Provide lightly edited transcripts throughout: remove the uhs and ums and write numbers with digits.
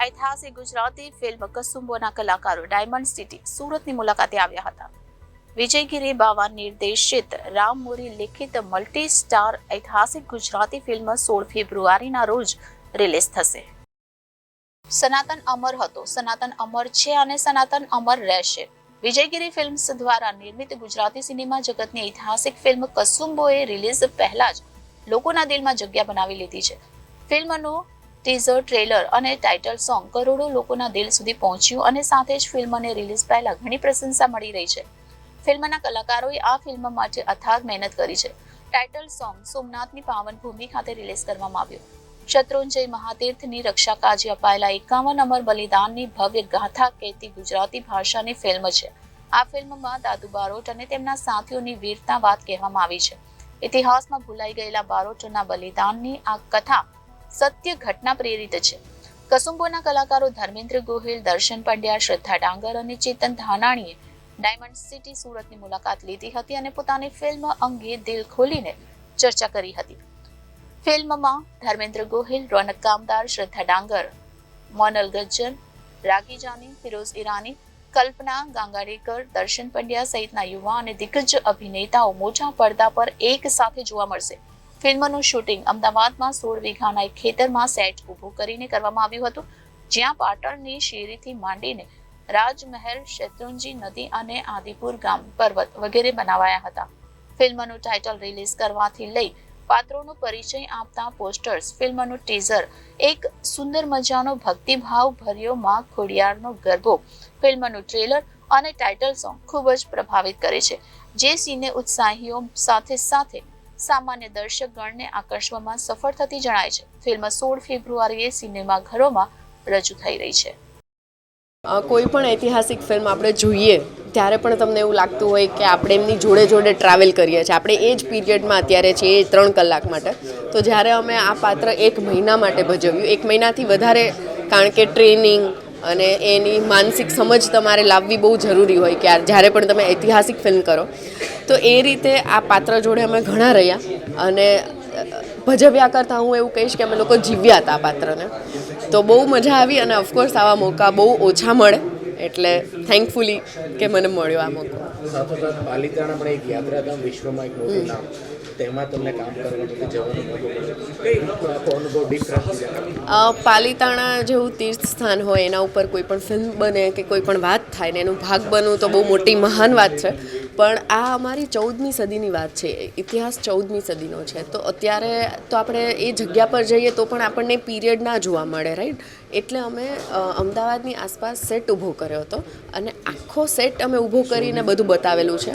ઐતિહાસિક ગુજરાતી ફિલ્મ કસુંબોના કલાકારો diamond city સુરતની મુલાકાતે આવ્યા હતા. વિજયગીરી બાવા નિર્દેશિત રામ મોરી લિખિત મલ્ટી સ્ટાર ઐતિહાસિક ગુજરાતી ફિલ્મ 16 ફેબ્રુઆરીના રોજ રિલીઝ થશે. સનાતન અમર હતો, સનાતન અમર છે અને સનાતન અમર રહેશે. વિજયગીરી ફિલ્મ્સ દ્વારા નિર્મિત ગુજરાતી સિનેમા જગતની ઐતિહાસિક ફિલ્મ કસુંબોએ રિલીઝ પહેલા જ લોકોના દિલમાં જગ્યા બનાવી લીધી છે. ફિલ્મનું ટીઝર, ટ્રેલર અને ટાઇટલ સોંગ કરોડો લોકોના દિલ સુધી પહોંચ્યું અને સાથે જ ફિલ્મને રિલીઝ પહેલા ઘણી પ્રશંસા મળી રહી છે. ફિલ્મના કલાકારોએ આ ફિલ્મ માટે અથાગ મહેનત કરી છે. ટાઇટલ સોંગ સોમનાથની પાવન ભૂમિ ખાતે રિલીઝ કરવામાં આવ્યું. શત્રુંજય મહાતીર્થની રક્ષા કાજે અપાયેલા 51 અમર બલિદાનની ભવ્ય ગાથા કહેતી ગુજરાતી ભાષાની ફિલ્મ છે. આ ફિલ્મમાં દાદુ બારોટ અને તેમના સાથીઓની વીરતા વાત કહેવામાં આવી છે. ઇતિહાસમાં ભૂલાઈ ગયેલા બારોટના બલિદાનની આ કથા સત્ય ઘટના પ્રેરિત છે. કસુંબોના કલાકારો ધર્મેન્દ્ર ગોહિલ, દર્શન પંડ્યા, શ્રદ્ધા ડાંગર અને ચેતન ધાનાણીએ ડાયમંડ સિટી સુરતની મુલાકાત લીધી હતી અને પોતાની ફિલ્મ અંગે દિલ ખોલીને ચર્ચા કરી હતી. ફિલ્મમાં ધર્મેન્દ્ર ગોહિલ, રોનક કામદાર, શ્રદ્ધા ડાંગર, મોનલ ગજ્જર, રાગી જાની, ફિરોઝ ઈરાની, કલ્પના ગાંગાડેકર, દર્શન પંડ્યા સહિતના યુવા અને દિગ્ગજ અભિનેતાઓ મોટા પડદા પર એક સાથે જોવા મળશે. ફિલ્મનું શૂટિંગ અમદાવાદમાં 16 વીઘાના એક ખેતરમાં સેટ ઊભું કરીને કરવામાં આવ્યું હતું, જ્યાં પાટણની શેરીથી માંડીને રાજમહેલ, શેત્રુંજી નદી અને આદિપુર ગામ પર્વત વગેરે બનાવાયા હતા. ફિલ્મનું ટાઇટલ રિલીઝ કરવાથી લઈ પાત્રોનો પરિચય આપતા પોસ્ટર્સ, ફિલ્મનું ટીઝર, એક સુંદર મજાનો ભક્તિભાવ ભર્યો માં ખોડિયારનો ગરબો, ફિલ્મનું ટ્રેલર અને ટાઇટલ સોંગ ખૂબ જ પ્રભાવિત કરે છે, જે સિને ઉત્સાહીઓ સાથે સાથે સામાન્ય દર્શક ગણને આકર્ષવામાં સફળ થતી જણાય છે. ફિલ્મ 16 ફેબ્રુઆરીએ સિનેમાઘરોમાં રજૂ થઈ રહી છે. કોઈ પણ ઐતિહાસિક ફિલ્મ આપણે જોઈએ ત્યારે પણ તમને એવું લાગતું હોય કે આપણે એમની જોડે જોડે ટ્રાવેલ કરીએ છીએ. આપણે એ જ પીરિયડમાં અત્યારે છીએ, એ 3 કલાક માટે. તો જ્યારે અમે આ પાત્ર 1 મહિના માટે ભજવ્યું, 1 મહિનાથી વધારે, કારણ કે ટ્રેનિંગ અને એની માનસિક સમજ તમારે લાવવી બહુ જરૂરી હોય કે જ્યારે પણ તમે ઐતિહાસિક ફિલ્મ કરો. તો એ રીતે આ પાત્ર જોડે અમે ઘણા રહ્યા અને ભજવ્યા કરતાં હું એવું કહીશ કે અમે લોકો જીવ્યા હતા આ પાત્રને. તો બહુ મજા આવી અને ઓફકોર્સ આવા મોકા બહુ ઓછા મળે, એટલે થેન્કફુલી કે મને મળ્યો આ મોકો. સાથોસાથ પાલિતાણા પણ એક યાત્રાધામ, વિશ્વમાં એક મોટું નામ, તેમાં તમને કામ કરવાનું જવાનું મોકો કઈ અનુભવ ડિફરન્ટ? પાલિતાણા જેવું તીર્થ સ્થાન હોય એના ઉપર કોઈ પણ ફિલ્મ બને કે કોઈ પણ વાત થાય ને એનું ભાગ બનવું તો બહુ મોટી મહાન વાત છે. પણ આ અમારી 14મી સદીની વાત છે, ઇતિહાસ 14મી સદીનો છે. તો અત્યારે તો આપણે એ જગ્યા પર જઈએ તો પણ આપણને પીરિયડ ના જોવા મળે, રાઈટ? એટલે અમે અમદાવાદની આસપાસ સેટ ઊભો કર્યો હતો અને આખો સેટ અમે ઊભો કરીને બધું બતાવેલું છે,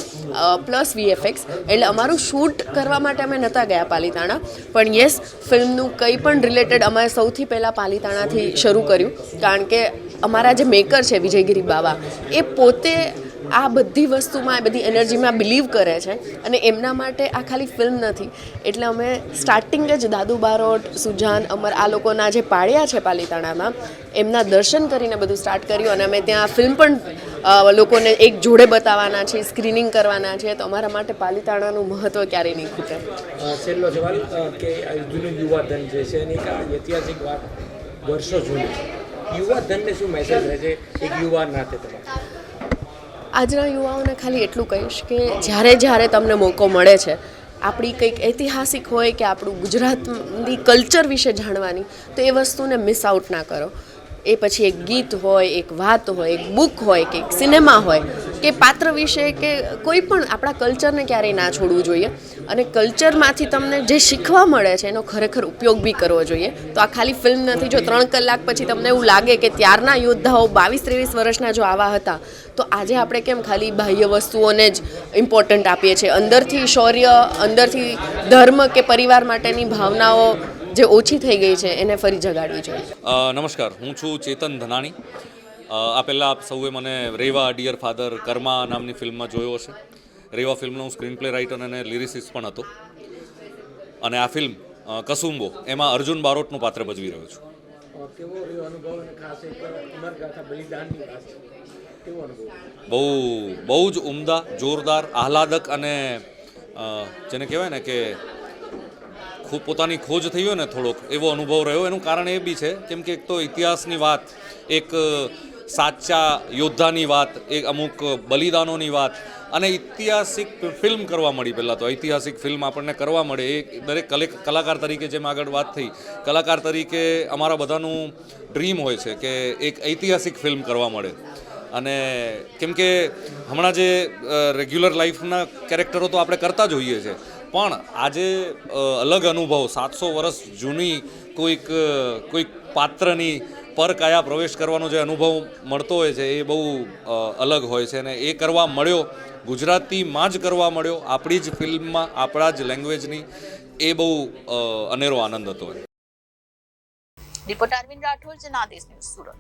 પ્લસ VFX. એટલે અમારું શૂટ કરવા માટે અમે નહોતા ગયા પાલિતાણા, પણ યસ, ફિલ્મનું કંઈ પણ રિલેટેડ અમે સૌથી પહેલાં પાલિતાણાથી શરૂ કર્યું, કારણ કે અમારા જે મેકર છે વિજયગીરી બાવા, એ પોતે આ બધી વસ્તુમાં, બધી એનર્જીમાં બિલીવ કરે છે અને એમના માટે આ ખાલી ફિલ્મ નથી. એટલે અમે સ્ટાર્ટિંગ જ દાદુ બારોટ, સુજાન, અમર આ લોકોના જે પાળ્યા છે પાલિતાણામાં, એમના દર્શન કરીને બધું સ્ટાર્ટ કર્યું અને અમે ત્યાં ફિલ્મ પણ લોકોને એક જોડે બતાવવાના છે, સ્ક્રીનિંગ કરવાના છે. તો અમારા માટે પાલિતાણાનું મહત્ત્વ ક્યારેય નહીં ખૂટે. છેલ્લો સવાલ કે જૂનું યુવાધન જે છે એની ઐતિહાસિક વાત વર્ષો જૂની, યુવાધનને શું મેસેજ રહે છે એક યુવાન નાતે તમારે? આજના યુવાઓને ખાલી એટલું કહીશ કે જ્યારે તમને મોકો મળે છે આપણી કંઈક ઐતિહાસિક હોય કે આપણું ગુજરાતની કલ્ચર વિશે જાણવાની, તો એ વસ્તુને મિસ આઉટ ના કરો. એ પછી એક ગીત હોય, એક વાત હોય, એક બુક હોય કે એક સિનેમા હોય કે પાત્ર વિશે કે કોઈ પણ આપણા કલ્ચરને ક્યારેય ના છોડવું જોઈએ. અને કલ્ચરમાંથી તમને જે શીખવા મળે છે એનો ખરેખર ઉપયોગ બી કરવો જોઈએ. તો આ ખાલી ફિલ્મ નથી. જો 3 કલાક પછી તમને એવું લાગે કે ત્યારના યોદ્ધાઓ 22-23 વર્ષના જો આવા હતા, તો આજે આપણે કેમ ખાલી બાહ્ય વસ્તુઓને જ ઇમ્પોર્ટન્ટ આપીએ છીએ? અંદરથી શૌર્ય, અંદરથી ધર્મ કે પરિવાર માટેની ભાવનાઓ જે ઓછી થઈ ગઈ છે એને ફરી જગાડવી જોઈએ. નમસ્કાર, હું છું ચેતન ધનાણી. આ પહેલાં આપ સૌએ મને રેવા, ડિયર ફાધર, કર્મા નામની ફિલ્મમાં જોયો હશે. રેવા ફિલ્મનો હું સ્ક્રીન પ્લે રાઇટર અને લિરિસિસ્ટ પણ હતો. અને આ ફિલ્મ કસુંબો, એમાં અર્જુન બારોટનું પાત્ર ભજવી રહ્યો છું. કેવો રહ્યો અનુભવ અને ખાસ એક અમરગાથા બલિદાનની વાત છે, કેવો અનુભવ? બહુ જ ઉમદા, જોરદાર, આહલાદક અને જેને કહેવાય ને કે પોતાની ખોજ થઈ હોય ને થોડોક એવો અનુભવ રહ્યો. એનું કારણ એ બી છે કેમ કે એક તો ઇતિહાસની વાત, એક સાચા યોદ્ધાની વાત, એક અમુક બલિદાનોની વાત અને ઐતિહાસિક ફિલ્મ કરવા મળી. પહેલાં તો ઐતિહાસિક ફિલ્મ આપણને કરવા મળે એ દરેક કલાકાર તરીકે, જેમ આગળ વાત થઈ, કલાકાર તરીકે અમારા બધાનું ડ્રીમ હોય છે કે એક ઐતિહાસિક ફિલ્મ કરવા મળે. અને કેમ કે હમણાં જે રેગ્યુલર લાઈફના કેરેક્ટરો તો આપણે કરતા જ હોઈએ છીએ, પણ આજે અલગ અનુભવ 700 વર્ષ જૂની કોઈક પાત્રની પર કાયા પ્રવેશ કરવાનો જે અનુભવ મળતો હોય છે એ બહુ અલગ હોય છે. અને એ કરવા મળ્યો, ગુજરાતીમાં જ કરવા મળ્યો, આપણી જ ફિલ્મમાં, આપણા જ લેંગ્વેજની, એ બહુ અનેરો આનંદ હતો. Reporter Arvind Rathod, Janadesh news, Surat.